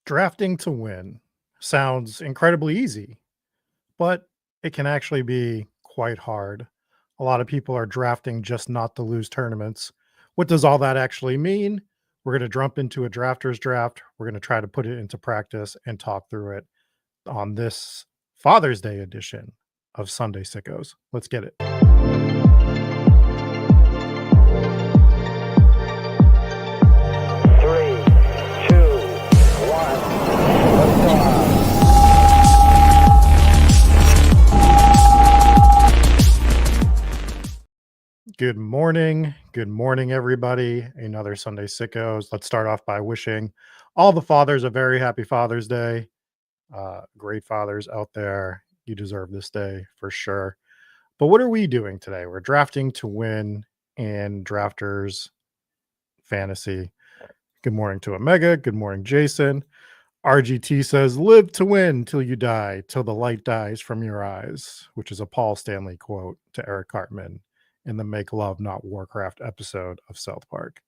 Drafting to win sounds incredibly easy, but it can actually be quite hard. A lot of people are drafting just not to lose tournaments. What does all that actually mean? We're going to jump into a drafter's draft. We're going to try to put it into practice and talk through it on this Father's Day edition of Sunday Sickos. Let's get it. Good morning. Good morning, everybody. Another Sunday Sickos. Let's start off by wishing all the fathers a very happy Father's Day. Great fathers out there. You deserve this day for sure. But what are we doing today? We're drafting to win in Drafters Fantasy. Good morning to Omega. Good morning, Jason. RGT says, live to win till you die, till the light dies from your eyes, which is a Paul Stanley quote to Eric Cartman in the Make Love Not Warcraft episode of South Park.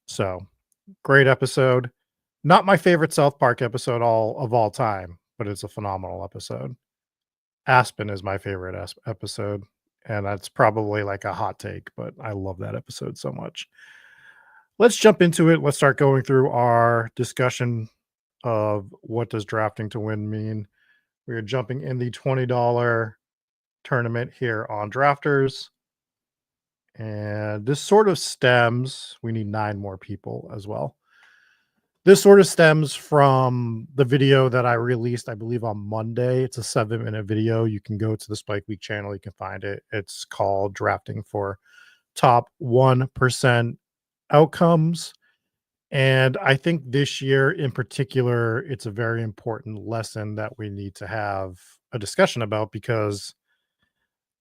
So great episode. Not my favorite South Park episode of all time, but it's a phenomenal episode. Aspen is my favorite episode, and that's probably like a hot take, but I love that episode so much. Let's jump into it. Let's start going through our discussion of what does drafting to win mean. We're jumping in the $20 tournament here on Drafters. And this sort of stems, we need 9 more people as well. This sort of stems from the video that I released, I believe, on Monday. It's a 7-minute video. You can go to the Spike Week channel. You can find it. It's called Drafting for Top 1% Outcomes. And I think this year in particular, it's a very important lesson that we need to have a discussion about, because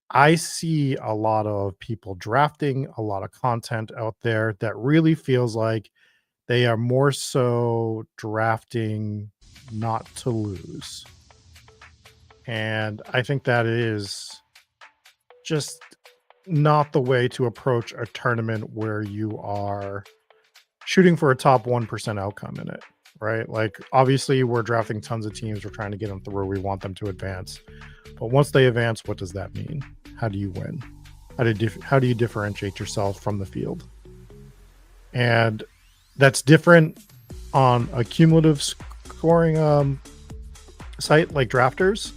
I see a lot of people drafting, a lot of content out there that really feels like they are more so drafting not to lose. And I think that is just not the way to approach a tournament where you are shooting for a top 1% outcome in it, right? Like, obviously we're drafting tons of teams. We're trying to get them through. We want them to advance. But once they advance, what does that mean? How do you win? How do you differentiate yourself from the field? And that's different on a cumulative scoring site like Drafters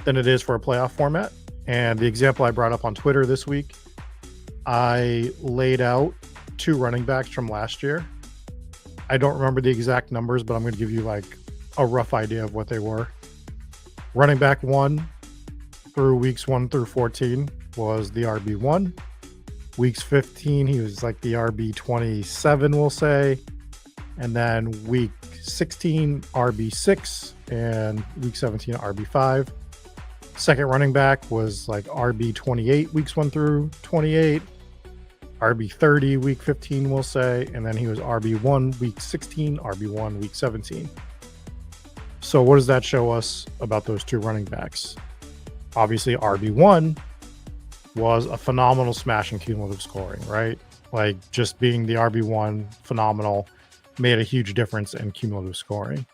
than it is for a playoff format. And the example I brought up on Twitter this week, I laid out 2 running backs from last year. I don't remember the exact numbers, but I'm going to give you like a rough idea of what they were. Running back 1 through weeks 1 through 14 was the RB1. Weeks 15, he was like the RB27, we'll say. And then week 16, RB6, and week 17, RB5. Second running back was like RB28, weeks 1 through 28. RB30, week 15, we'll say. And then he was RB1, week 16, RB1, week 17. So what does that show us about those 2 running backs? Obviously, RB1 was a phenomenal smash in cumulative scoring, right? Like, just being the RB1, phenomenal, made a huge difference in cumulative scoring.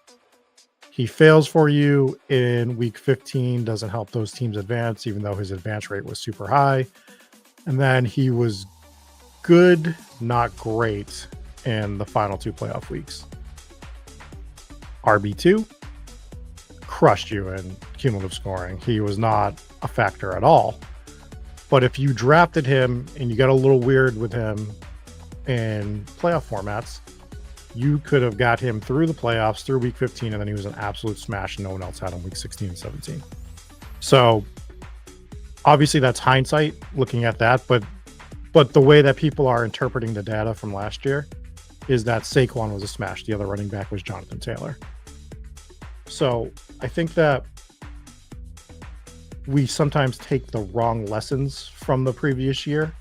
He fails for you in week 15, doesn't help those teams advance, even though his advance rate was super high. And then he was good, not great, in the final 2 playoff weeks. RB2 crushed you in cumulative scoring. He was not a factor at all. But if you drafted him and you got a little weird with him in playoff formats, you could have got him through the playoffs, through week 15, and then he was an absolute smash and no one else had him week 16 and 17. So obviously that's hindsight looking at that, but the way that people are interpreting the data from last year is that Saquon was a smash. The other running back was Jonathan Taylor. So I think that we sometimes take the wrong lessons from the previous year.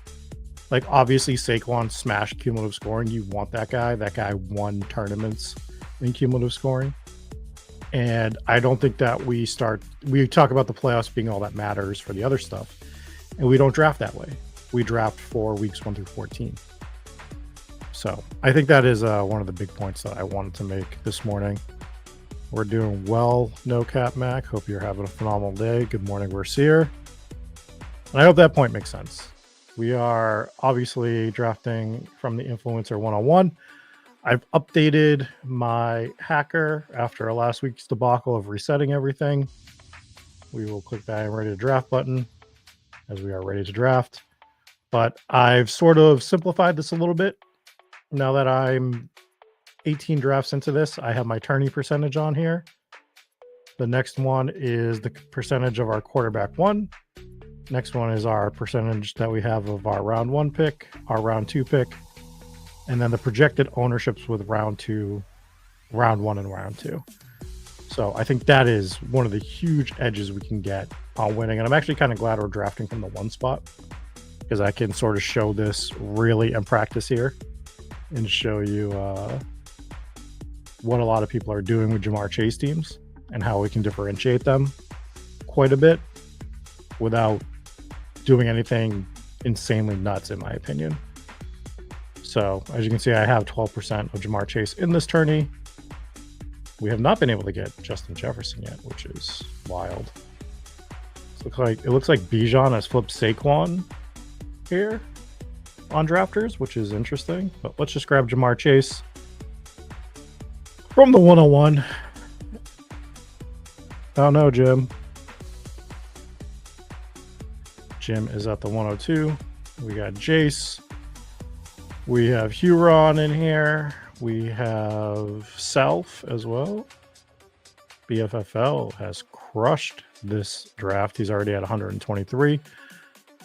Like, obviously Saquon smashed cumulative scoring. You want that guy. That guy won tournaments in cumulative scoring. And I don't think that we talk about the playoffs being all that matters for the other stuff. And we don't draft that way. We draft for weeks 1 through 14. So I think that is one of the big points that I wanted to make this morning. We're doing well, No Cap Mac. Hope you're having a phenomenal day. Good morning, we're Seer. And I hope that point makes sense. We are obviously drafting from the Influencer 101. I've updated my hacker after last week's debacle of resetting everything. We will click that ready to draft button as we are ready to draft. But I've sort of simplified this a little bit. Now that I'm 18 drafts into this, I have my tourney percentage on here. The next one is the percentage of our quarterback one. Next one is our percentage that we have of our round one pick, our round two pick, and then the projected ownerships with round one, and round two. So I think that is one of the huge edges we can get on winning. And I'm actually kind of glad we're drafting from the one spot because I can sort of show this really in practice here and show you what a lot of people are doing with Ja'Marr Chase teams and how we can differentiate them quite a bit without doing anything insanely nuts, in my opinion. So as you can see, I have 12% of Ja'Marr Chase in this tourney. We have not been able to get Justin Jefferson yet, which is wild. It looks like Bijan has flipped Saquon here on drafters, which is interesting. But let's just grab Ja'Marr Chase from the 101. Oh no, Jim. Jim is at the 102. We got Jace. We have Huron in here. We have Self as well. BFFL has crushed this draft. He's already at 123.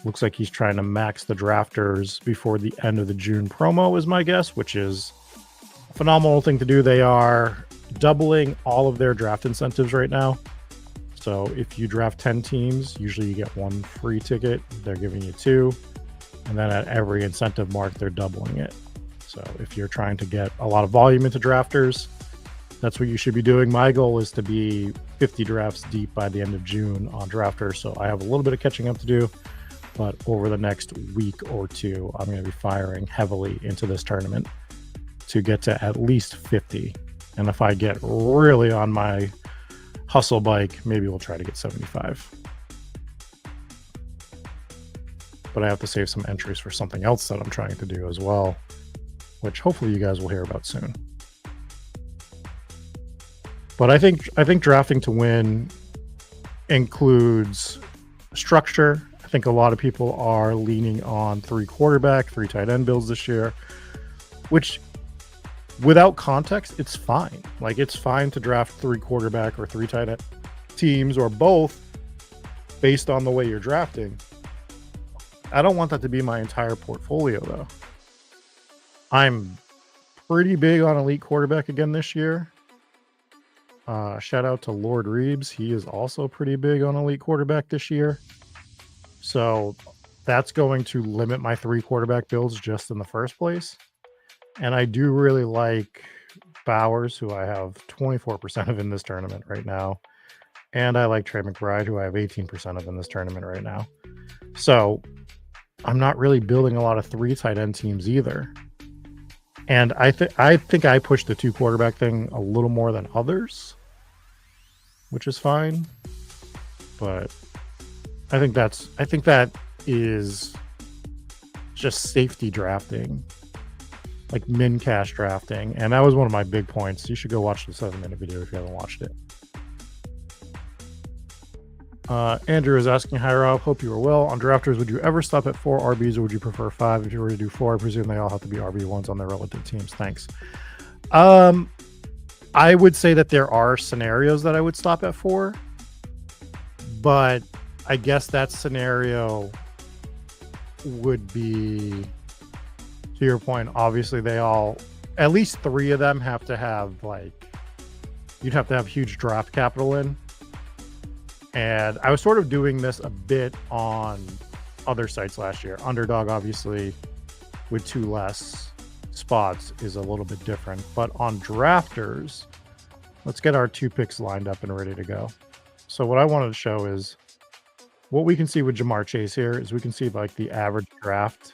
Looks like he's trying to max the drafters before the end of the June promo is my guess, which is a phenomenal thing to do. They are doubling all of their draft incentives right now. So if you draft 10 teams, usually you get one free ticket. They're giving you 2. And then at every incentive mark, they're doubling it. So if you're trying to get a lot of volume into drafters, that's what you should be doing. My goal is to be 50 drafts deep by the end of June on drafters. So I have a little bit of catching up to do. But over the next week or two, I'm going to be firing heavily into this tournament to get to at least 50. And if I get really on my hustle bike, maybe we'll try to get 75. But I have to save some entries for something else that I'm trying to do as well, which hopefully you guys will hear about soon. But I think drafting to win includes structure. I think a lot of people are leaning on 3 quarterback, 3 tight end builds this year, which without context, it's fine. Like, it's fine to draft 3 quarterback or 3 tight end teams or both based on the way you're drafting. I don't want that to be my entire portfolio, though. I'm pretty big on elite quarterback again this year. Shout out to Lord Reeves. He is also pretty big on elite quarterback this year. So that's going to limit my 3 quarterback builds just in the first place. And I do really like Bowers, who I have 24% of in this tournament right now. And I like Trey McBride, who I have 18% of in this tournament right now. So I'm not really building a lot of 3 tight end teams either. And I think I pushed the 2 quarterback thing a little more than others, which is fine. But I think that is just safety drafting, like min cash drafting. And that was one of my big points. You should go watch the 7-minute video if you haven't watched it. Andrew is asking, hi Rob, hope you are well. On drafters, would you ever stop at 4 RBs or would you prefer 5? If you were to do 4, I presume they all have to be RB1s on their relative teams. Thanks. I would say that there are scenarios that I would stop at 4, but I guess that scenario would be, to your point, obviously they all, at least 3 of them have to have, like, you'd have to have huge draft capital in. And I was sort of doing this a bit on other sites last year. Underdog, obviously, with 2 less spots is a little bit different. But on drafters, let's get our 2 picks lined up and ready to go. So what I wanted to show is what we can see with Ja'Marr Chase here is we can see like the average draft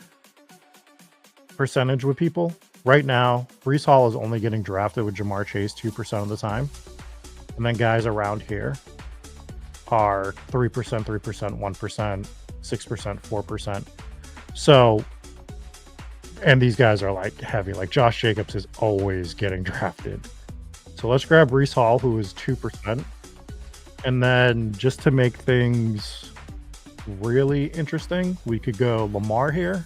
percentage with people. Right now, Breece Hall is only getting drafted with Ja'Marr Chase 2% of the time. And then guys around here are 3%, 3%, 1%, 6%, 4%. So, and these guys are like heavy. Like Josh Jacobs is always getting drafted. So let's grab Breece Hall, who is 2%. And then just to make things really interesting, we could go Lamar here.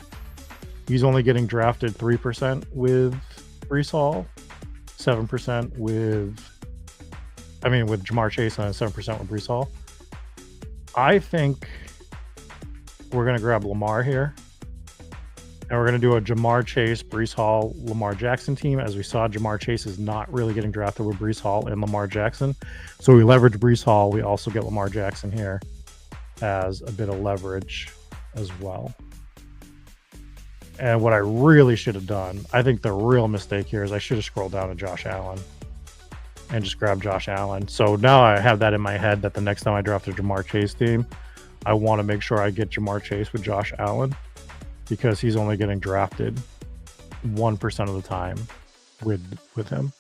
He's only getting drafted 3% with Breece Hall, 7% with Jamar Chase, and 7% with Breece Hall. I think we're going to grab Lamar here. And we're going to do a Jamar Chase, Breece Hall, Lamar Jackson team. As we saw, Jamar Chase is not really getting drafted with Breece Hall and Lamar Jackson. So we leverage Breece Hall. We also get Lamar Jackson here as a bit of leverage as well. And what I really should have done, I think the real mistake here is I should have scrolled down to Josh Allen and just grabbed Josh Allen. So now I have that in my head that the next time I draft a Jamar Chase team, I want to make sure I get Jamar Chase with Josh Allen, because he's only getting drafted 1% of the time with him.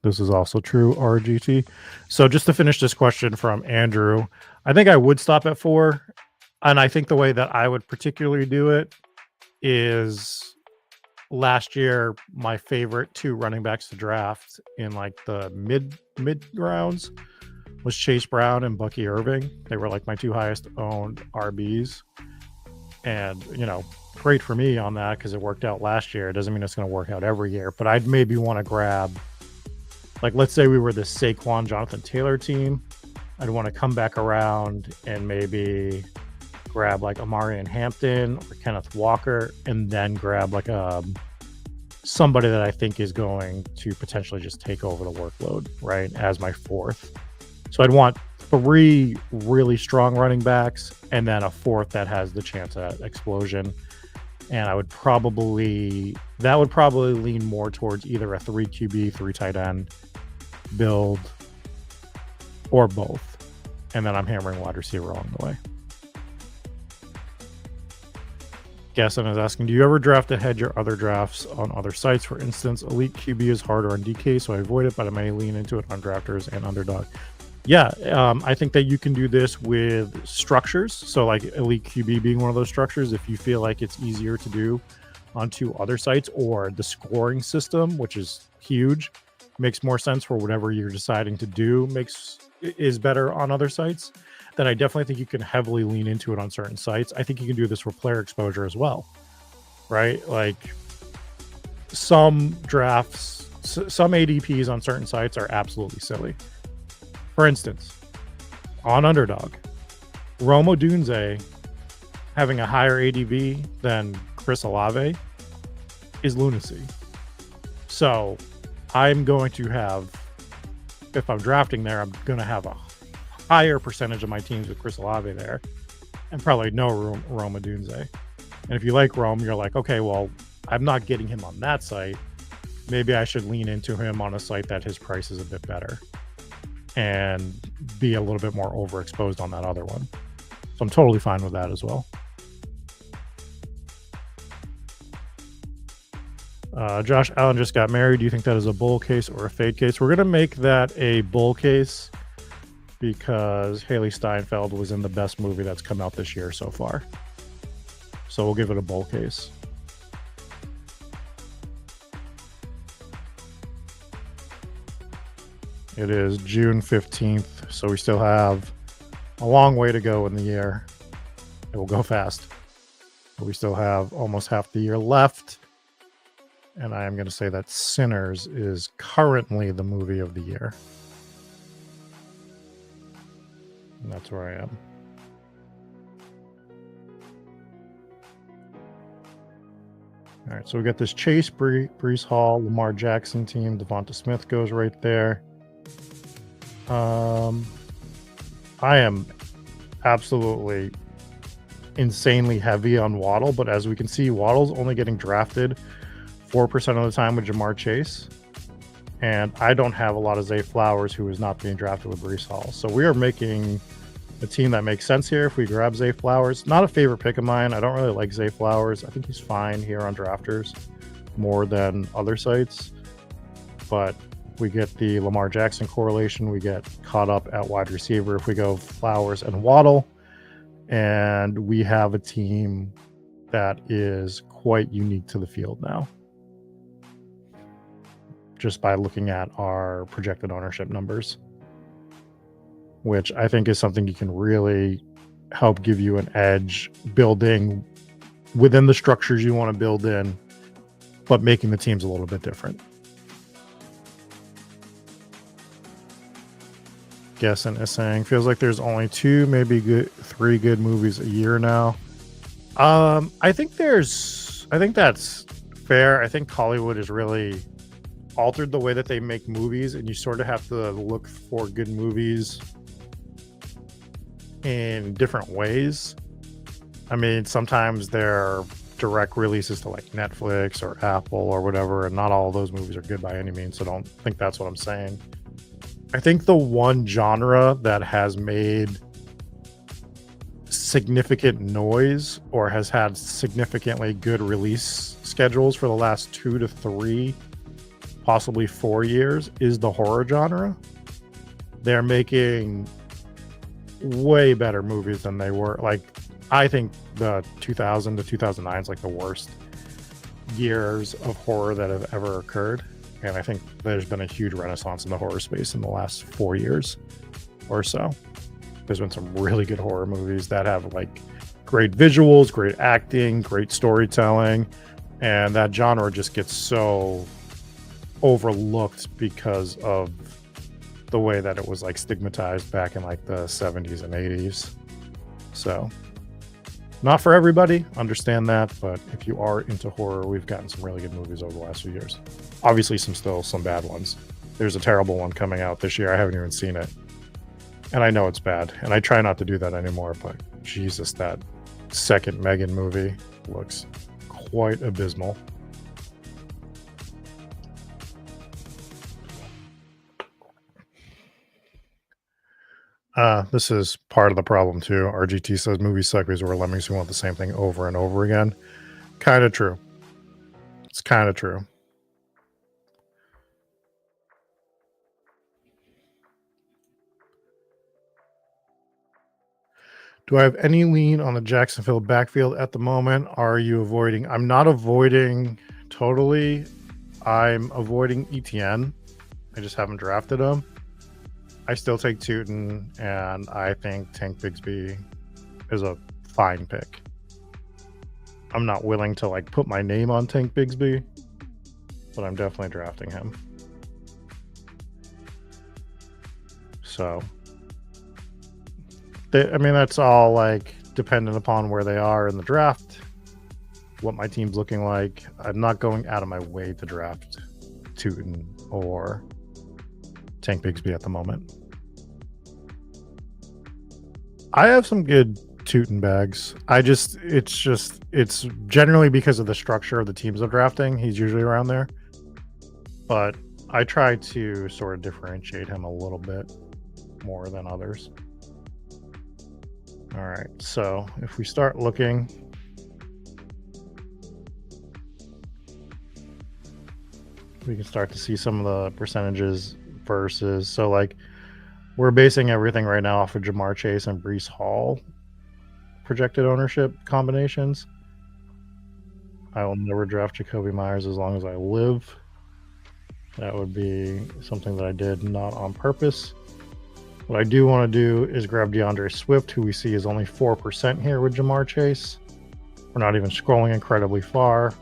This is also true, RGT. So just to finish this question from Andrew, I think I would stop at 4. And I think the way that I would particularly do it is last year, my favorite 2 running backs to draft in like the mid rounds was Chase Brown and Bucky Irving. They were like my 2 highest owned RBs. And, great for me on that because it worked out last year. It doesn't mean it's going to work out every year, but I'd maybe want to grab, like, let's say we were the Saquon Jonathan Taylor team. I'd want to come back around and maybe grab like Amari Hampton or Kenneth Walker, and then grab like somebody that I think is going to potentially just take over the workload, right, as my 4th. So I'd want 3 really strong running backs and then a 4th that has the chance at explosion. And that would probably lean more towards either a 3 QB, 3 tight end build, or both. And then I'm hammering wide receiver along the way. Gaston is asking, do you ever draft ahead your other drafts on other sites? For instance, Elite QB is harder on DK, so I avoid it, but I may lean into it on Drafters and Underdog. Yeah, I think that you can do this with structures. So like Elite QB being one of those structures, if you feel like it's easier to do on 2 other sites, or the scoring system, which is huge, makes more sense for whatever you're deciding to do, is better on other sites, then I definitely think you can heavily lean into it on certain sites. I think you can do this for player exposure as well, right? Like some drafts, some ADPs on certain sites are absolutely silly. For instance, on Underdog, Rome Odunze having a higher ADV than Chris Olave is lunacy. So I'm going to have, if I'm drafting there, I'm going to have a higher percentage of my teams with Chris Olave there, and probably no Rome Odunze. And if you like Rome, you're like, okay, well, I'm not getting him on that site. Maybe I should lean into him on a site that his price is a bit better and be a little bit more overexposed on that other one. So I'm totally fine with that as well. Josh Allen just got married. Do you think that is a bull case or a fade case? We're going to make that a bull case because Haley Steinfeld was in the best movie that's come out this year so far. So we'll give it a bull case. It is June 15th, so we still have a long way to go in the year. It will go fast. But we still have almost half the year left. And I am going to say that Sinners is currently the movie of the year. And that's where I am. All right, so we got this Chase, Breece Hall, Lamar Jackson team. Devonta Smith goes right there. I am absolutely insanely heavy on Waddle, but as we can see, Waddle's only getting drafted 4% of the time with Jamar Chase. And I don't have a lot of Zay Flowers, who is not being drafted with Breece Hall. So we are making a team that makes sense here if we grab Zay Flowers. Not a favorite pick of mine. I don't really like Zay Flowers. I think he's fine here on Drafters more than other sites. But we get the Lamar Jackson correlation. We get caught up at wide receiver if we go Flowers and Waddle. And we have a team that is quite unique to the field now, just by looking at our projected ownership numbers, which I think is something you can really help give you an edge building within the structures you want to build in, but making the teams a little bit different. Guessing is saying feels like there's only 2, maybe 3 good movies a year now. I think that's fair. I think Hollywood has really altered the way that they make movies, and you sort of have to look for good movies in different ways. I mean, sometimes they're direct releases to like Netflix or Apple or whatever, and not all of those movies are good by any means, so don't think that's what I'm saying. I think the one genre that has made significant noise or has had significantly good release schedules for the last 2 to 3, possibly 4 years is the horror genre. They're making way better movies than they were. Like, I think the 2000 to 2009 is like the worst years of horror that have ever occurred. And I think there's been a huge renaissance in the horror space in the last 4 years or so. There's been some really good horror movies that have like great visuals, great acting, great storytelling, and that genre just gets so overlooked because of the way that it was like stigmatized back in like the 70s and 80s. So not for everybody, understand that, but if you are into horror, we've gotten some really good movies over the last few years. Obviously some bad ones. There's a terrible one coming out this year. I haven't even seen it. And I know it's bad, and I try not to do that anymore, but Jesus, that second Megan movie looks quite abysmal. This is part of the problem too. RGT says movies suck because we're lemmings who want the same thing over and over again. Kind of true. It's kind of true. Do I have any lean on the Jacksonville backfield at the moment? Are you avoiding? I'm not avoiding totally. I'm avoiding ETN. I just haven't drafted him. I still take Tootin, and I think Tank Bigsby is a fine pick. I'm not willing to like put my name on Tank Bigsby, but I'm definitely drafting him. So, I mean, that's all like dependent upon where they are in the draft, what my team's looking like. I'm not going out of my way to draft Tootin or Tank Bigsby at the moment. I have some good Tootin bags. It's generally because of the structure of the teams I'm drafting. He's usually around there, but I try to sort of differentiate him a little bit more than others. All right, so if we start looking, we can start to see some of the percentages versus, so like we're basing everything right now off of Jamar Chase and Breece Hall projected ownership combinations. I will never draft Jacoby Myers as long as I live. That would be something that I did not on purpose. What I do want to do is grab DeAndre Swift, who we see is only 4% here with Jamar Chase. We're not even scrolling incredibly far.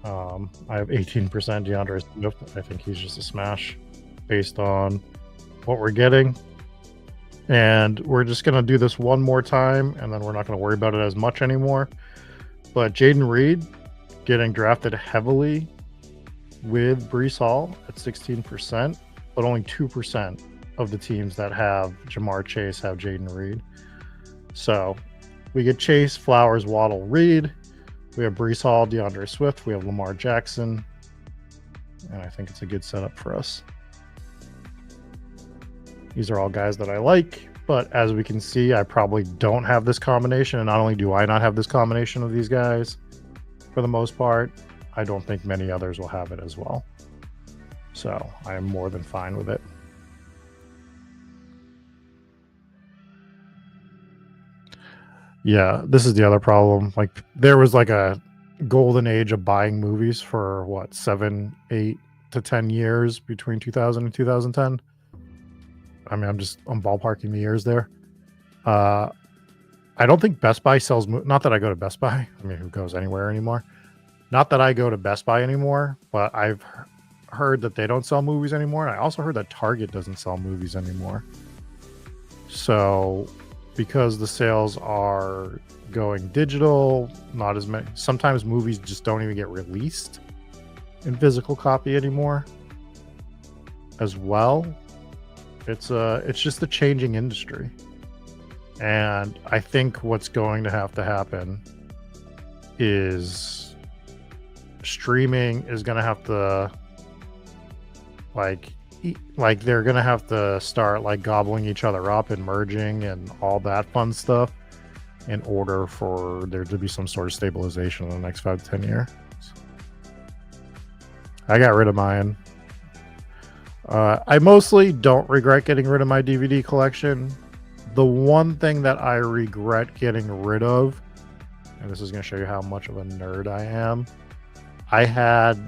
I have 18% DeAndre Swift. I think he's just a smash based on what we're getting. And we're just going to do this one more time, and then we're not going to worry about it as much anymore. But Jaden Reed getting drafted heavily with Breece Hall at 16%, but only 2% of the teams that have Jamar Chase have Jaden Reed. So we get Chase, Flowers, Waddle, Reed. We have Breece Hall, DeAndre Swift. We have Lamar Jackson. And I think it's a good setup for us. These are all guys that I like. But as we can see, I probably don't have this combination. And not only do I not have this combination of these guys, for the most part, I don't think many others will have it as well. So I am more than fine with it. Yeah, this is the other problem. Like, there was like a golden age of buying movies for what, 7, 8 to 10 years between 2000 and 2010. I mean, I'm ballparking the years there. I don't think Best Buy sells. Not that I go to Best Buy. I mean, who goes anywhere anymore? Not that I go to Best Buy anymore, but I've heard that they don't sell movies anymore. And I also heard that Target doesn't sell movies anymore. So, because the sales are going digital, not as many. Sometimes movies just don't even get released in physical copy anymore. As well, it's just a changing industry. And I think what's going to happen is streaming is going to have to like they're going to have to start like gobbling each other up and merging and all that fun stuff in order for there to be some sort of stabilization in the next 5 to 10 years. I got rid of mine. I mostly don't regret getting rid of my DVD collection. The one thing that I regret getting rid of, and this is going to show you how much of a nerd I am, I had,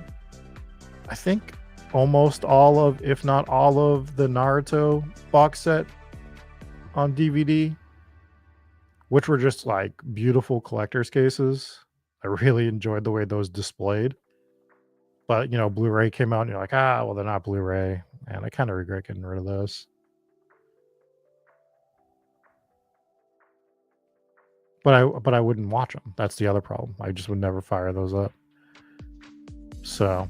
I think, almost all of, if not all of, the Naruto box set on DVD, which were just like beautiful collector's cases. I really enjoyed the way those displayed. But, you know, Blu-ray came out and you're like, well, they're not Blu-ray. And I kind of regret getting rid of those. But I wouldn't watch them. That's the other problem. I just would never fire those up. So.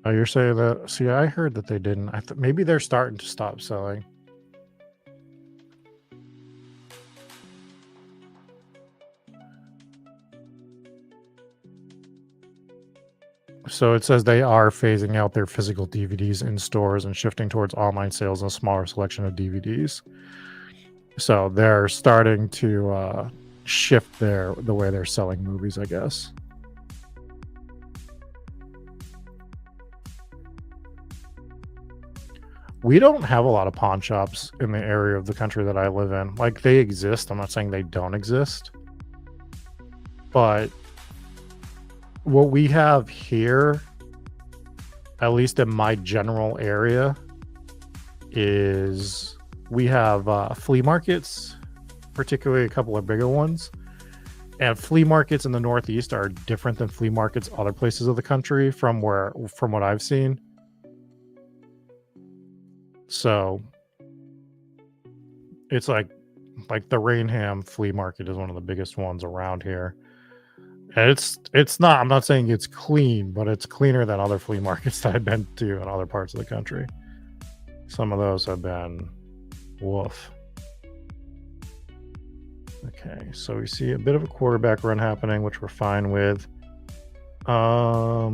Oh, you're saying that? See, I heard that they didn't. Maybe they're starting to stop selling. So it says they are phasing out their physical DVDs in stores and shifting towards online sales and a smaller selection of DVDs. So they're starting to shift the way they're selling movies, I guess. We don't have a lot of pawn shops in the area of the country that I live in. Like, they exist. I'm not saying they don't exist. But what we have here, at least in my general area, is we have flea markets, particularly a couple of bigger ones. And flea markets in the Northeast are different than flea markets other places of the country from what I've seen. So it's like the Rainham flea market is one of the biggest ones around here. And it's not, I'm not saying it's clean, but it's cleaner than other flea markets that I've been to in other parts of the country. Some of those have been woof. Okay, so we see a bit of a quarterback run happening, which we're fine with. I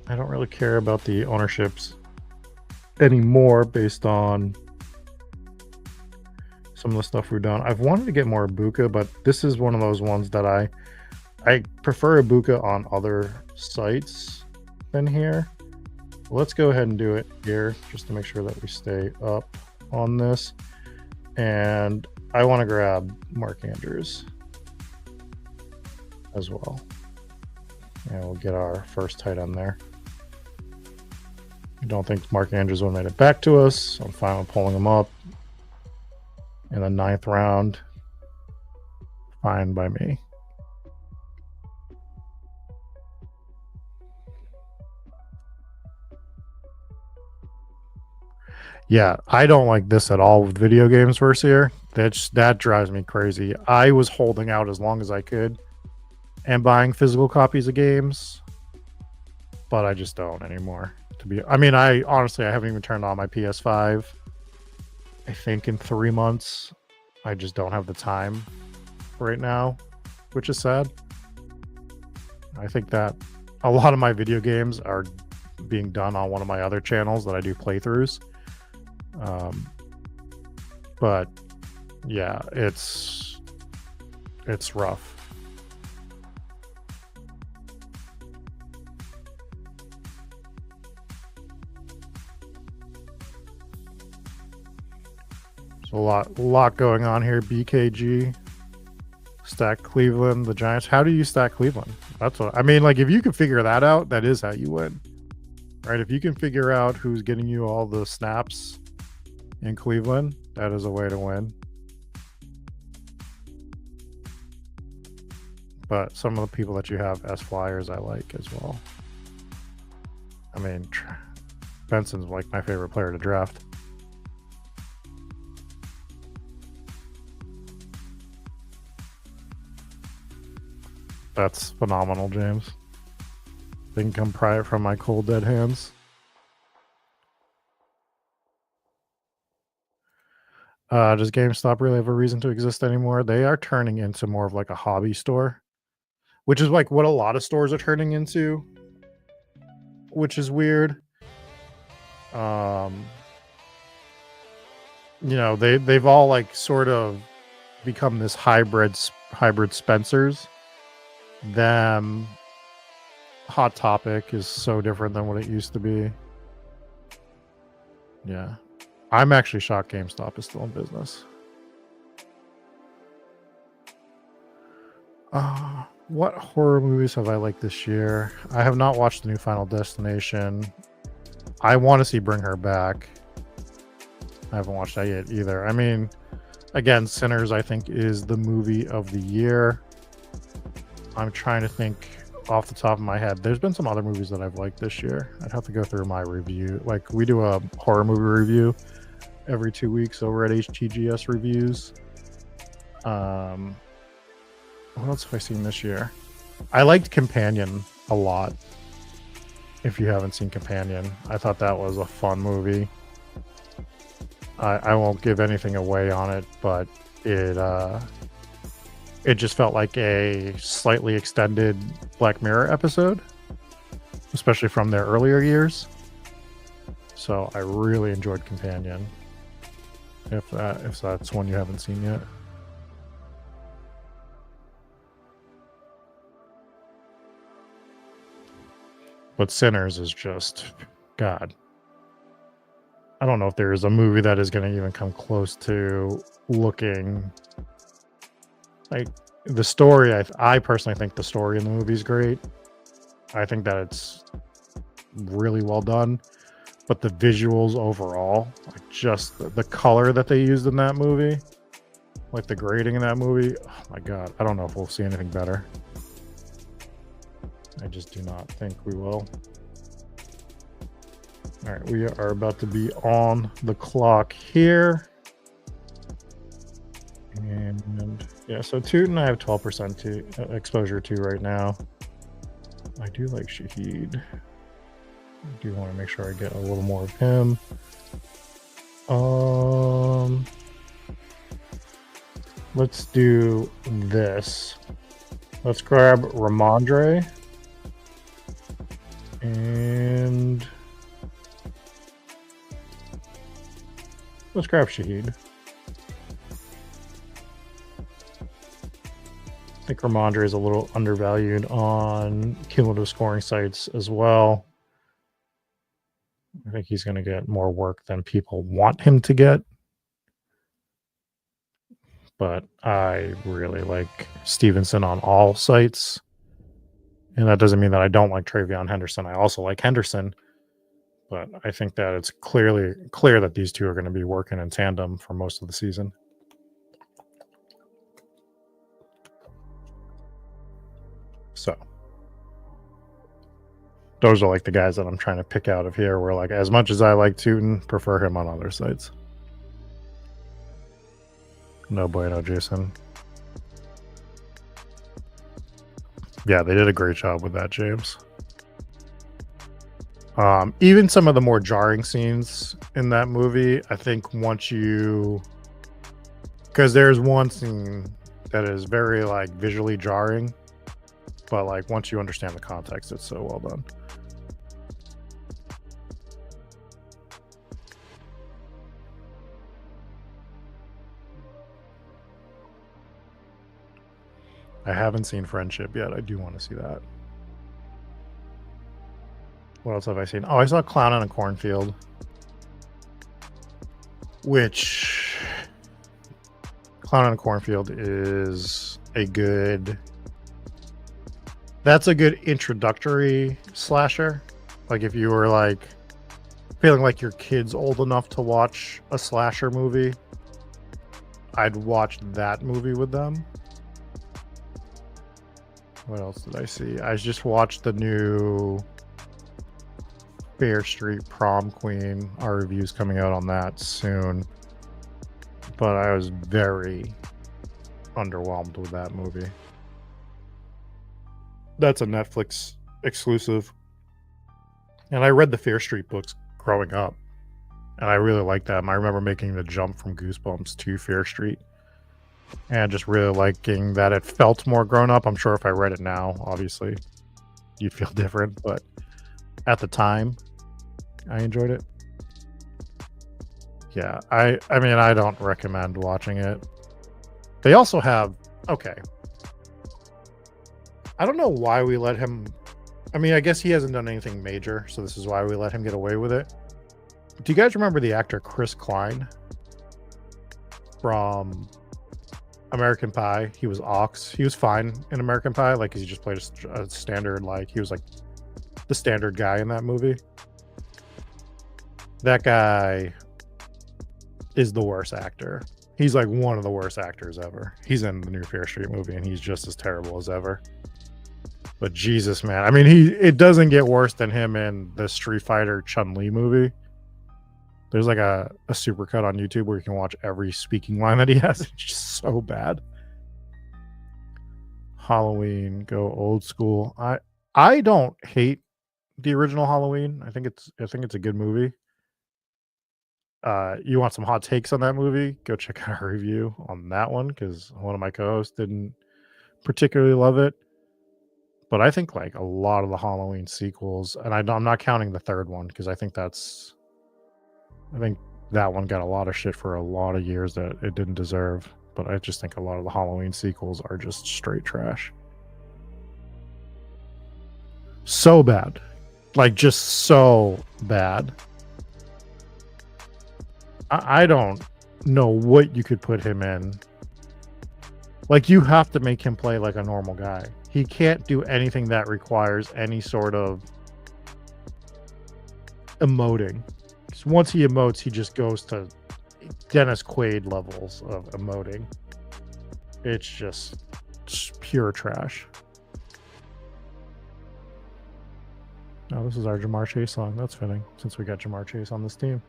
don't really care about the ownerships anymore based on some of the stuff we've done. I've wanted to get more Ibuka, but this is one of those ones that I prefer Ibuka on other sites than here. Let's go ahead and do it here just to make sure that we stay up on this. And I want to grab Mark Andrews as well. And we'll get our first tight end there. I don't think Mark Andrews would have made it back to us. I'm fine with pulling him up in the 9th round. Fine by me. Yeah, I don't like this at all with video games versus here. That drives me crazy. I was holding out as long as I could and buying physical copies of games, but I just don't anymore. I honestly haven't even turned on my PS5. I think in 3 months. I just don't have the time right now. which is sad. I think that a lot of my video games are being done on one of my other channels that I do playthroughs. But yeah, it's rough. A lot going on here. BKG, stack Cleveland, the Giants. How do you stack Cleveland? That's what I mean. Like, if you can figure that out, that is how you win, right? If you can figure out who's getting you all the snaps in Cleveland, that is a way to win. But some of the people that you have as flyers, I like as well. I mean, Benson's like my favorite player to draft. That's phenomenal, James. They can come pry it from my cold dead hands. Does GameStop really have a reason to exist anymore? They are turning into more of like a hobby store, which is like what a lot of stores are turning into, which is weird. You know, they've all like sort of become this hybrid Spencers. Them Hot Topic is so different than what it used to be. Yeah. I'm actually shocked GameStop is still in business. What horror movies have I liked this year? I have not watched the new Final Destination. I want to see Bring Her Back. I haven't watched that yet either. I mean, again, Sinners, I think, is the movie of the year. I'm trying to think off the top of my head. There's been some other movies that I've liked this year. I'd have to go through my review. Like, we do a horror movie review every 2 weeks over at HTGS Reviews. What else have I seen this year? I liked Companion a lot. If you haven't seen Companion, I thought that was a fun movie. I won't give anything away on it, but it just felt like a slightly extended Black Mirror episode, especially from their earlier years. So I really enjoyed Companion. If that's one you haven't seen yet. But Sinners is just, God. I don't know if there is a movie that is going to even come close to looking like the story. I personally think the story in the movie is great. I think that it's really well done, but the visuals overall, like just the color that they used in that movie, like the grading in that movie, oh my God, I don't know if we'll see anything better. I just do not think we will. All right, we are about to be on the clock here. And yeah, so Tootin I have 12% to exposure to right now. I do like Shahid. I do want to make sure I get a little more of him. Let's do this. Let's grab Ramondre. And let's grab Shahid. I think Ramondre is a little undervalued on cumulative scoring sites as well. I think he's going to get more work than people want him to get. But I really like Stevenson on all sites. And that doesn't mean that I don't like Travion Henderson. I also like Henderson. But I think that it's clear that these two are going to be working in tandem for most of the season. So those are like the guys that I'm trying to pick out of here, where like as much as I like Tootin, prefer him on other sites. No bueno, Jason. Yeah, they did a great job with that, James. Even some of the more jarring scenes in that movie, I think once you, because there's one scene that is very like visually jarring, but like once you understand the context, it's so well done. I haven't seen Friendship yet. I do want to see that. What else have I seen? Oh, I saw Clown in a Cornfield, which Clown in a Cornfield is a good. That's a good introductory slasher. Like if you were like feeling like your kid's old enough to watch a slasher movie, I'd watch that movie with them. What else did I see? I just watched the new Fair Street Prom Queen. Our review's coming out on that soon. But I was very underwhelmed with that movie. That's a Netflix exclusive. And I read the Fair Street books growing up. And I really liked them. I remember making the jump from Goosebumps to Fair Street. And just really liking that it felt more grown up. I'm sure if I read it now, obviously, you'd feel different. But at the time, I enjoyed it. Yeah, I mean, I don't recommend watching it. They also have, okay. I don't know why we let him. I mean, I guess he hasn't done anything major, so this is why we let him get away with it. Do you guys remember the actor Chris Klein from American Pie? He was Ox. He was fine in American Pie. Like, he just played a standard, like, he was like the standard guy in that movie. That guy is the worst actor. He's like one of the worst actors ever. He's in the new Fair Street movie, and he's just as terrible as ever. But Jesus, man. I mean, it doesn't get worse than him in the Street Fighter Chun-Li movie. There's like a supercut on YouTube where you can watch every speaking line that he has. It's just so bad. Halloween, go old school. I don't hate the original Halloween. I think it's a good movie. You want some hot takes on that movie? Go check out our review on that one, because one of my co-hosts didn't particularly love it. But I think like a lot of the Halloween sequels, and I'm not counting the third one, because I think that one got a lot of shit for a lot of years that it didn't deserve. But I just think a lot of the Halloween sequels are just straight trash. So bad. Like, just so bad. I don't know what you could put him in. Like, you have to make him play like a normal guy. He can't do anything that requires any sort of emoting. Because once he emotes, he just goes to Dennis Quaid levels of emoting. It's just pure trash. Oh, this is our Jamar Chase song. That's fitting, since we got Jamar Chase on this team.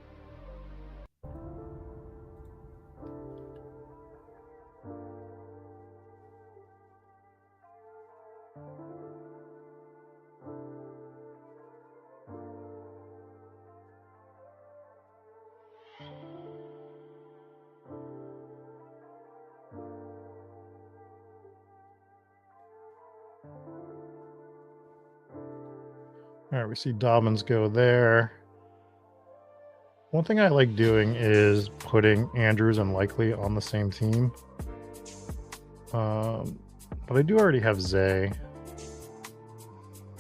All right, we see Dobbins go there. One thing I like doing is putting Andrews and Likely on the same team. But I do already have Zay.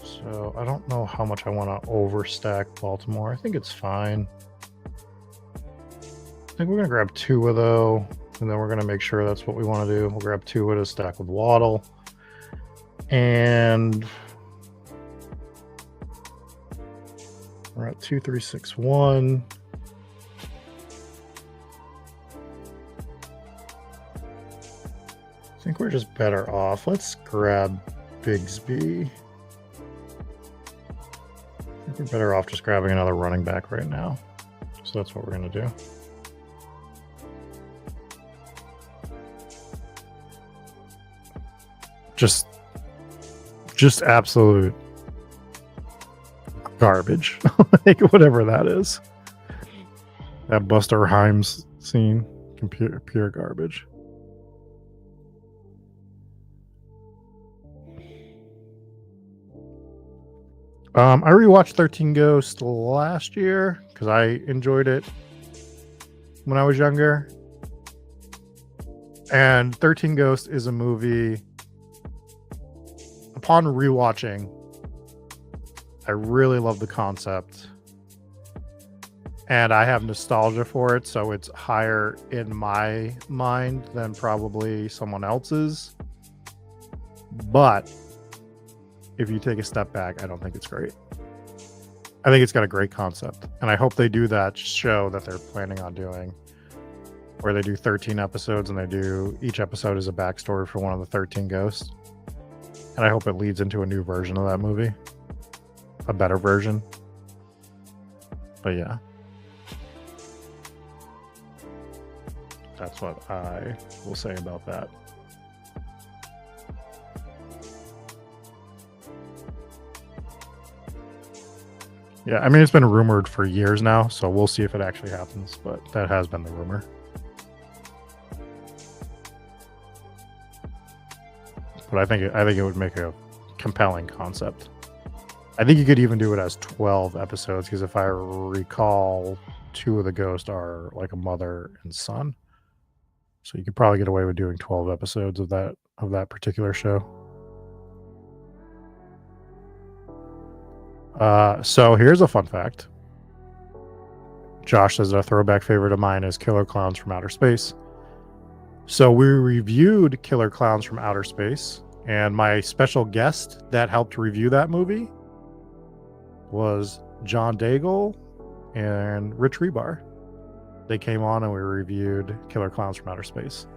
So I don't know how much I want to overstack Baltimore. I think it's fine. I think we're going to grab Tua, though. And then we're going to make sure that's what we want to do. We'll grab Tua to stack with Waddle. And we're at 2, 3, 6, 1. I think we're just better off. Let's grab Bigsby. I think we're better off just grabbing another running back right now. So that's what we're going to do. Just absolute garbage. Like, whatever that is. That Buster Rhymes scene, pure garbage. I rewatched 13 Ghosts last year because I enjoyed it when I was younger. And 13 Ghosts is a movie, upon rewatching, I really love the concept. And I have nostalgia for it, so it's higher in my mind than probably someone else's. But if you take a step back, I don't think it's great. I think it's got a great concept. And I hope they do that show that they're planning on doing, where they do 13 episodes and each episode is a backstory for one of the 13 ghosts. And I hope it leads into a new version of that movie, a better version. But yeah, that's what I will say about that. Yeah, I mean, it's been rumored for years now, so we'll see if it actually happens, but that has been the rumor. But I think it would make a compelling concept. I think you could even do it as 12 episodes, because if I recall, 2 of the ghosts are like a mother and son. So you could probably get away with doing 12 episodes of that particular show. So here's a fun fact. Josh says a throwback favorite of mine is Killer Clowns from Outer Space. So we reviewed Killer Clowns from Outer Space, and my special guest that helped review that movie was John Daigle and Rich Rebar. They came on and we reviewed Killer Clowns from Outer Space.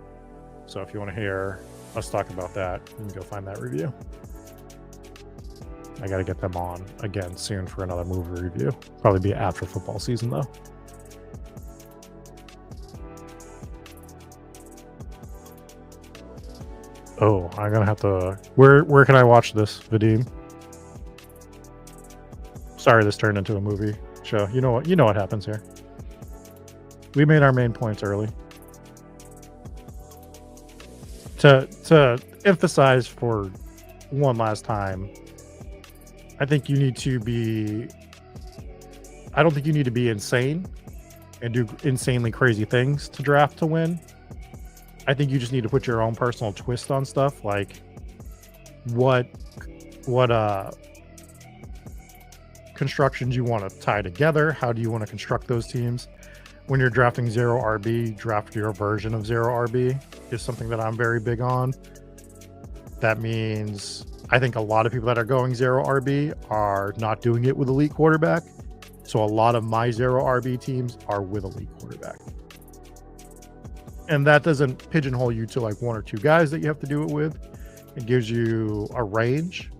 So if you want to hear us talk about that, you can go find that review. I got to get them on again soon for another movie review. Probably be after football season though. Oh, I'm gonna have to. Where can I watch this, Vadim? Sorry, this turned into a movie show. You know what happens here. We made our main points early. To emphasize for one last time, I think you need to be. I don't think you need to be insane and do insanely crazy things to draft to win. I think you just need to put your own personal twist on stuff, like what constructions you want to tie together. How do you want to construct those teams? When you're drafting 0 RB, draft your version of 0 RB is something that I'm very big on. That means I think a lot of people that are going 0 RB are not doing it with elite quarterback. So a lot of my 0 RB teams are with elite quarterback. And that doesn't pigeonhole you to like 1 or 2 guys that you have to do it with. It gives you a range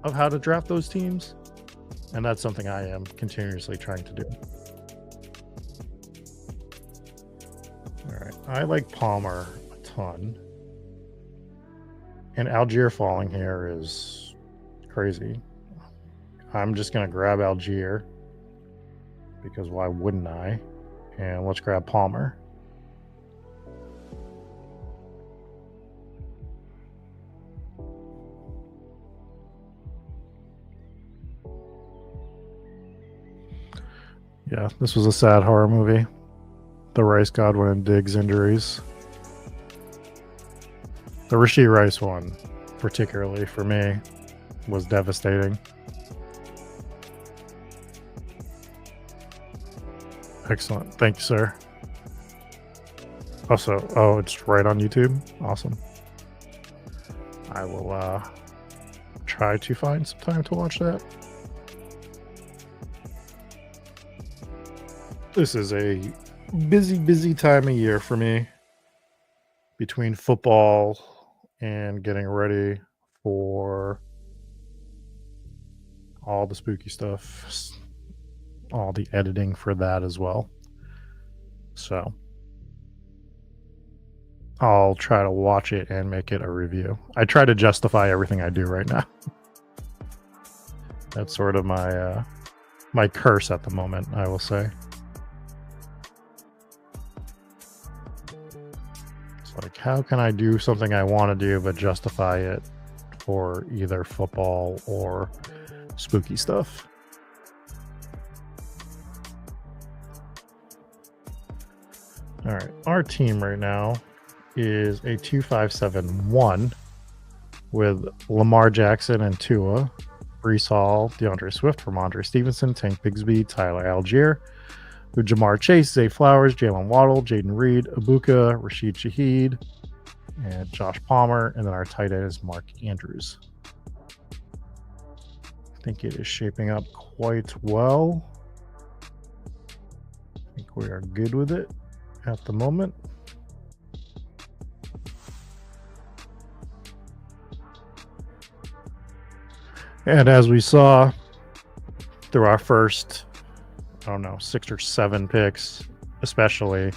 of how to draft those teams. And that's something I am continuously trying to do. All right. I like Palmer a ton. And Algier falling here is crazy. I'm just going to grab Algier because why wouldn't I? And let's grab Palmer. Yeah, this was a sad horror movie. The Rice Godwin and Diggs injuries. The Rashee Rice one, particularly for me, was devastating. Excellent. Thank you, sir. Also, it's right on YouTube. Awesome. I will try to find some time to watch that. This is a busy time of year for me, between football and getting ready for all the spooky stuff, all the editing for that as well. So I'll try to watch it and make it a review. I try to justify everything I do right now. That's sort of my curse at the moment, I will say. Like, how can I do something I want to do but justify it for either football or spooky stuff. All right, our team right now is a 2-5-7-1 with Lamar Jackson and Tua, Brees Hall, DeAndre Swift, Ramondre Stevenson, Tank Bigsby, Tyler Algier, with Jamar Chase, Zay Flowers, Jalen Waddle, Jaden Reed, Ibuka, Rashid Shaheed, and Josh Palmer. And then our tight end is Mark Andrews. I think it is shaping up quite well. I think we are good with it at the moment. And as we saw through our first, 6 or 7 picks, especially,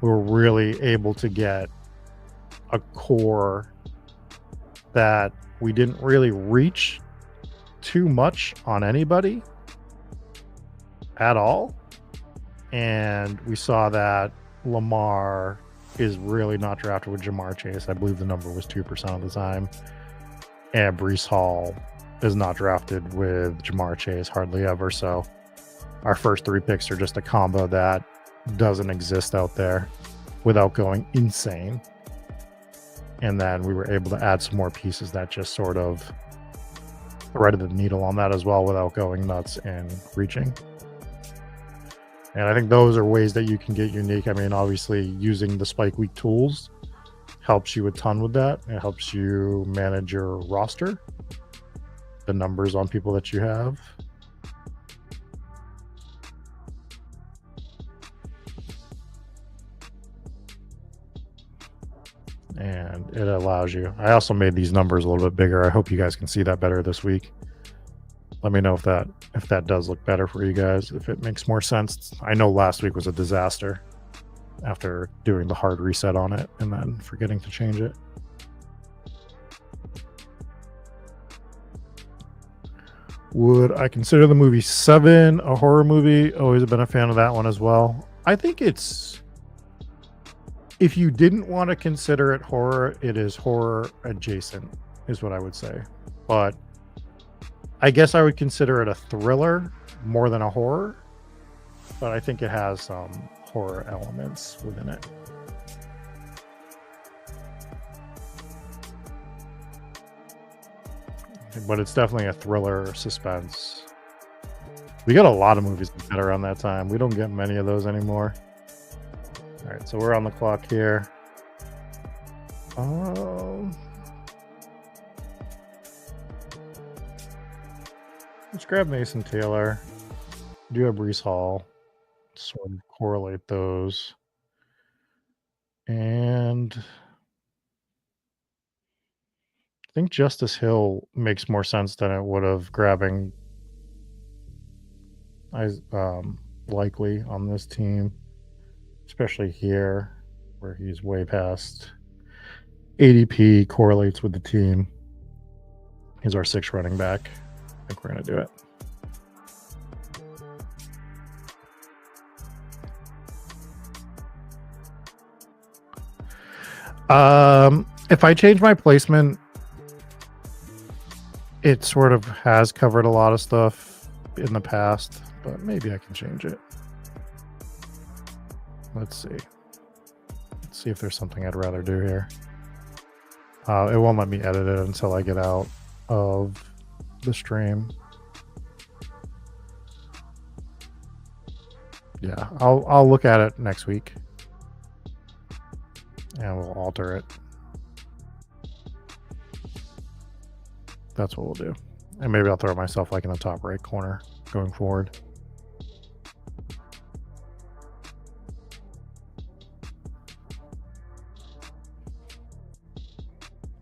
we were really able to get a core that we didn't really reach too much on anybody at all. And we saw that Lamar is really not drafted with Jamar Chase. I believe the number was 2% of the time. And Brees Hall is not drafted with Jamar Chase hardly ever. So our first 3 picks are just a combo that doesn't exist out there without going insane. And then we were able to add some more pieces that just sort of threaded the needle on that as well without going nuts and reaching. And I think those are ways that you can get unique. I mean, obviously using the Spike Week tools helps you a ton with that. It helps you manage your roster, the numbers on people that you have. And it allows you. I also made these numbers a little bit bigger. I hope you guys can see that better this week. Let me know if that does look better for you guys, if it makes more sense. I know last week was a disaster after doing the hard reset on it and then forgetting to change it. Would I consider the movie Seven a horror movie? Always been a fan of that one as well. I think it's, if you didn't want to consider it horror, it is horror adjacent, is what I would say. But I guess I would consider it a thriller more than a horror, but I think it has some horror elements within it. But it's definitely a thriller suspense. We got a lot of movies that are around that time. We don't get many of those anymore. All right, so we're on the clock here. Let's grab Mason Taylor. Do a Brees Hall. Sort of correlate those. And I think Justice Hill makes more sense than it would have grabbing likely on this team, especially here where he's way past ADP, correlates with the team. He's our 6th running back. I think we're going to do it. If I change my placement, it sort of has covered a lot of stuff in the past, but maybe I can change it. Let's see. Let's see if there's something I'd rather do here. It won't let me edit it until I get out of the stream. Yeah, I'll look at it next week and we'll alter it. That's what we'll do. And maybe I'll throw myself like in the top right corner going forward.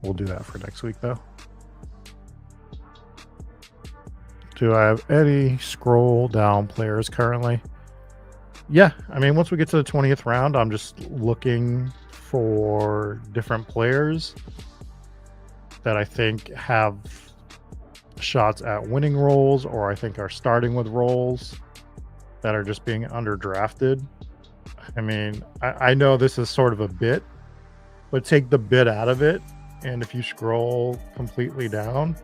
We'll do that for next week though. Do I have any scroll down players currently? Yeah, I mean, once we get to the 20th round, I'm just looking for different players that I think have shots at winning roles, or I think are starting with roles that are just being underdrafted. I mean, I know this is sort of a bit, but take the bit out of it, and if you scroll completely down,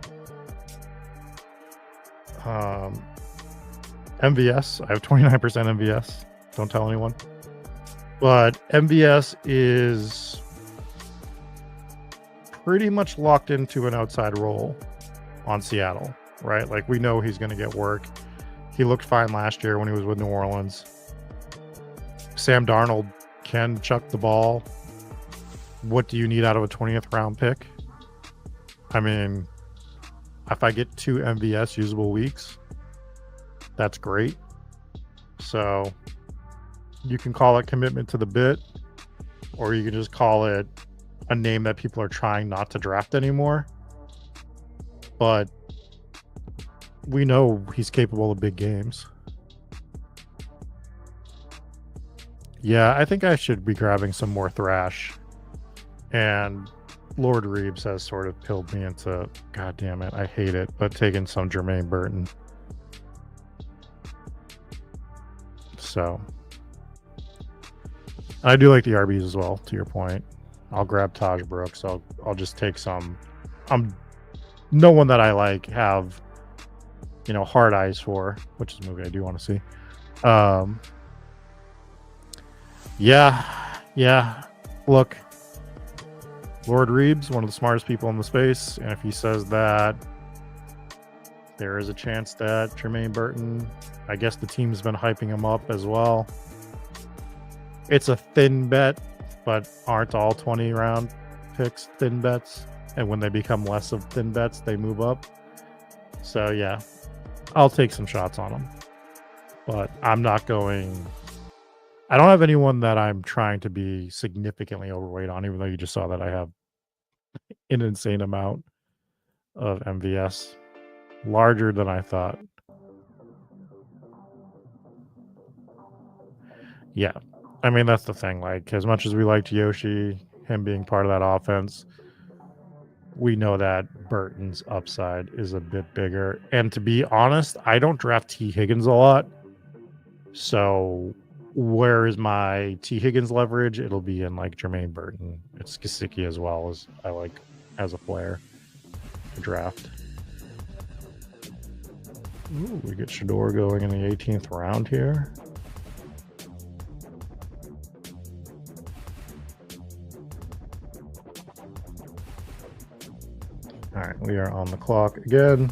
MVS. I have 29% MVS. Don't tell anyone. But MVS is pretty much locked into an outside role on Seattle, right? Like, we know he's going to get work. He looked fine last year when he was with New Orleans. Sam Darnold can chuck the ball. What do you need out of a 20th round pick? I mean, if I get 2 MVS usable weeks, that's great. So you can call it commitment to the bit, or you can just call it a name that people are trying not to draft anymore. But we know he's capable of big games. Yeah, I think I should be grabbing some more thrash. And Lord Reeves has sort of pilled me into, god damn it, I hate it, but taking some Jermaine Burton. So I do like the RBs as well, to your point. I'll grab Taj Brooks. I'll just take some. No one that I like have, hard eyes for, which is a movie I do want to see. Yeah. Look, Lord Reeves, one of the smartest people in the space, and if he says that there is a chance that Jermaine Burton, I guess the team's been hyping him up as well. It's a thin bet, but aren't all 20 round picks thin bets? And when they become less of thin bets, they move up. So yeah, I'll take some shots on them, but I'm not going. I don't have anyone that I'm trying to be significantly overweight on, even though you just saw that I have an insane amount of MVS, larger than I thought. Yeah, I mean, that's the thing. Like, as much as we liked Yoshi, him being part of that offense, we know that Burton's upside is a bit bigger. And to be honest, I don't draft T. Higgins a lot. So where is my T. Higgins leverage? It'll be in like Jermaine Burton. It's Gesicki as well, as I like as a player to draft. Ooh, we get Shador going in the 18th round here. All right, we are on the clock again.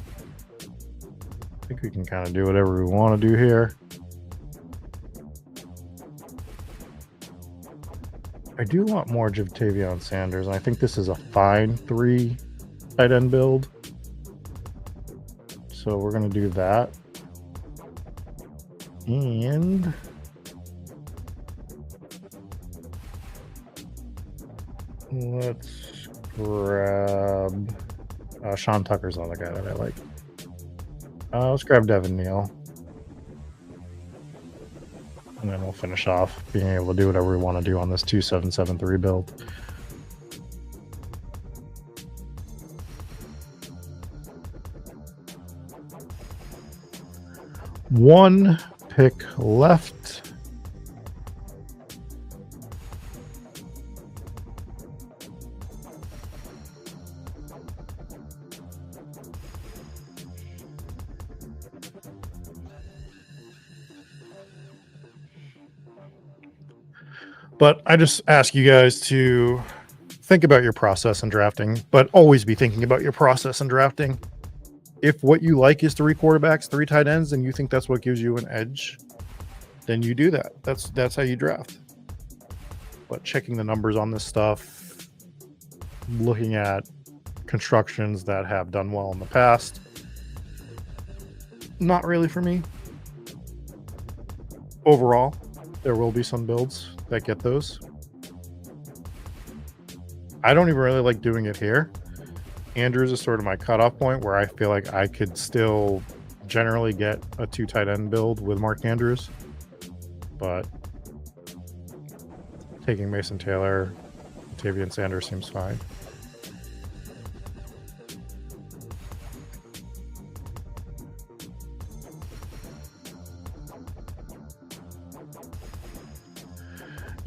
I think we can kind of do whatever we want to do here. I do want more Javtavion Sanders, and I think this is a fine 3 tight end build. So we're going to do that. And let's grab Sean Tucker's the other guy that I like. Let's grab Devin Neal. And then we'll finish off being able to do whatever we want to do on this 2773 build. One pick left. But I just ask you guys to think about your process in drafting, but always be thinking about your process in drafting. If what you like is 3 quarterbacks, 3 tight ends, and you think that's what gives you an edge, then you do that. That's how you draft. But checking the numbers on this stuff, looking at constructions that have done well in the past, not really for me. Overall, there will be some builds that get those. I don't even really like doing it here. Andrews is sort of my cutoff point where I feel like I could still generally get a 2 tight end build with Mark Andrews, but taking Mason Taylor, Tavian Sanders seems fine.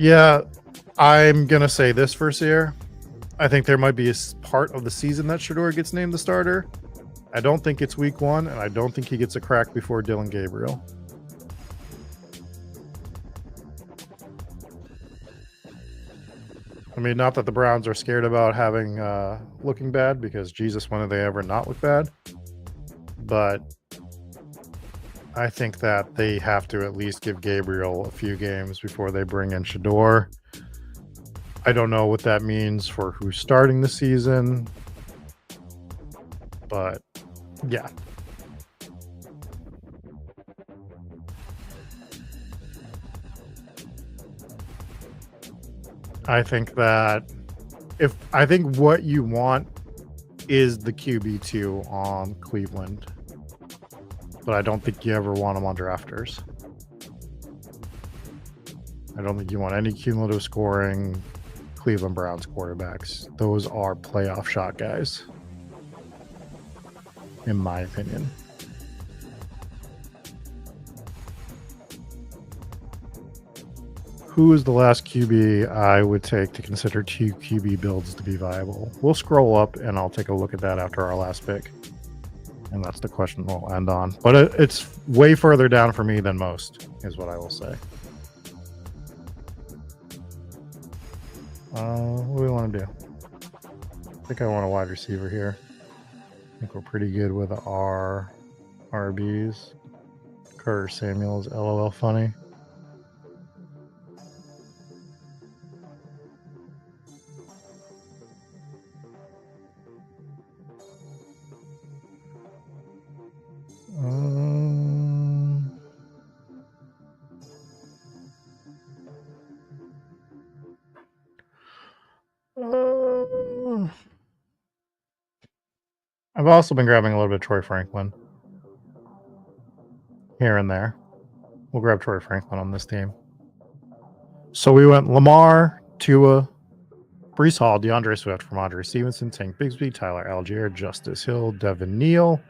Yeah, I'm going to say this for Sear. I think there might be a part of the season that Shador gets named the starter. I don't think it's week 1, and I don't think he gets a crack before Dylan Gabriel. I mean, not that the Browns are scared about having looking bad, because Jesus, when have they ever not look bad? But I think that they have to at least give Gabriel a few games before they bring in Shador. I don't know what that means for who's starting the season, but yeah. I think what you want is the QB2 on Cleveland, but I don't think you ever want them on drafters. I don't think you want any cumulative scoring Cleveland Browns quarterbacks. Those are playoff shot guys, in my opinion. Who is the last QB I would take to consider 2 QB builds to be viable? We'll scroll up and I'll take a look at that after our last pick. And that's the question we'll end on. But it's way further down for me than most, is what I will say. What do we want to do? I think I want a wide receiver here. I think we're pretty good with our RBs. Carter Samuels, LOL funny. I've also been grabbing a little bit of Troy Franklin here and there. We'll grab Troy Franklin on this team. So we went Lamar, Tua, Breece Hall, DeAndre Swift, Ramondre Stevenson, Tank Bigsby, Tyler Algier, Justice Hill, Devin Neal,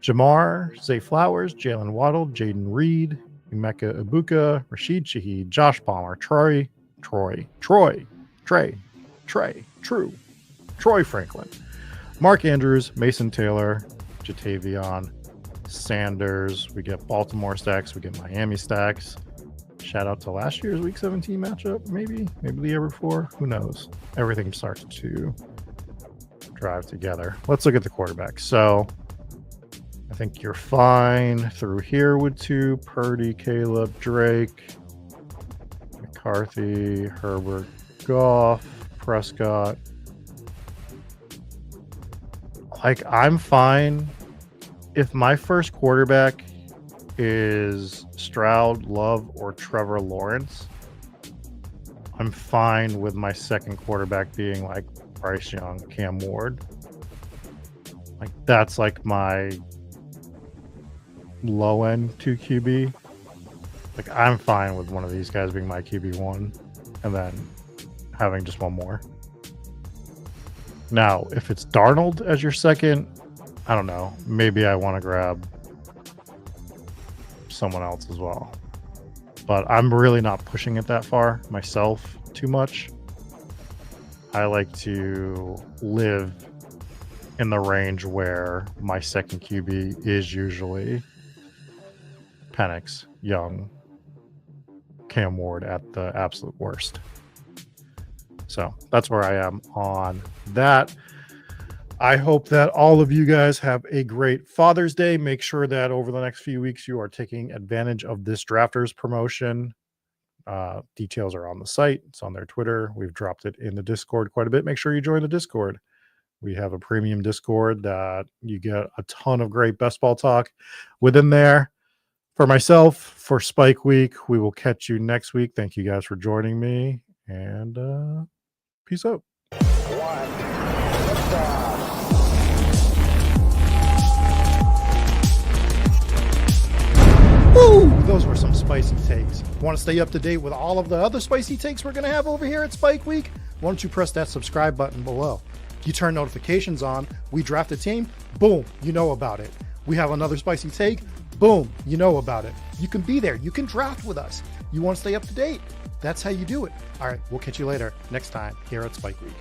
Jamar, Zay Flowers, Jalen Waddle, Jaden Reed, Emeka Ibuka, Rashid Shaheed, Josh Palmer, Troy Franklin, Mark Andrews, Mason Taylor, Jatavion Sanders. We get Baltimore stacks. We get Miami stacks. Shout out to last year's Week 17 matchup, maybe the year before. Who knows? Everything starts to drive together. Let's look at the quarterbacks. So I think you're fine through here with 2. Purdy, Caleb, Drake, McCarthy, Herbert, Goff, Prescott. Like, I'm fine if my first quarterback is Stroud, Love, or Trevor Lawrence. I'm fine with my second quarterback being like Bryce Young, Cam Ward. Like, that's like my low end 2 QB. Like, I'm fine with one of these guys being my QB1 and then having just one more. Now, if it's Darnold as your second, I don't know. Maybe I want to grab someone else as well. But I'm really not pushing it that far myself too much. I like to live in the range where my second QB is usually Penix, Young, Cam Ward at the absolute worst. So that's where I am on that. I hope that all of you guys have a great Father's Day. Make sure that over the next few weeks you are taking advantage of this drafters promotion. Details are on the site. It's on their Twitter. We've dropped it in the Discord quite a bit. Make sure you join the Discord. We have a premium Discord that you get a ton of great best ball talk within there. For myself, for Spike Week, we will catch you next week. Thank you guys for joining me, and peace out. Woo! Those were some spicy takes. Want to stay up to date with all of the other spicy takes we're going to have over here at Spike Week? Why don't you press that subscribe button below? You turn notifications on. We draft a team. Boom. You know about it. We have another spicy take. Boom. You know about it. You can be there. You can draft with us. You want to stay up to date? That's how you do it. All right. We'll catch you later next time here at Spike Week.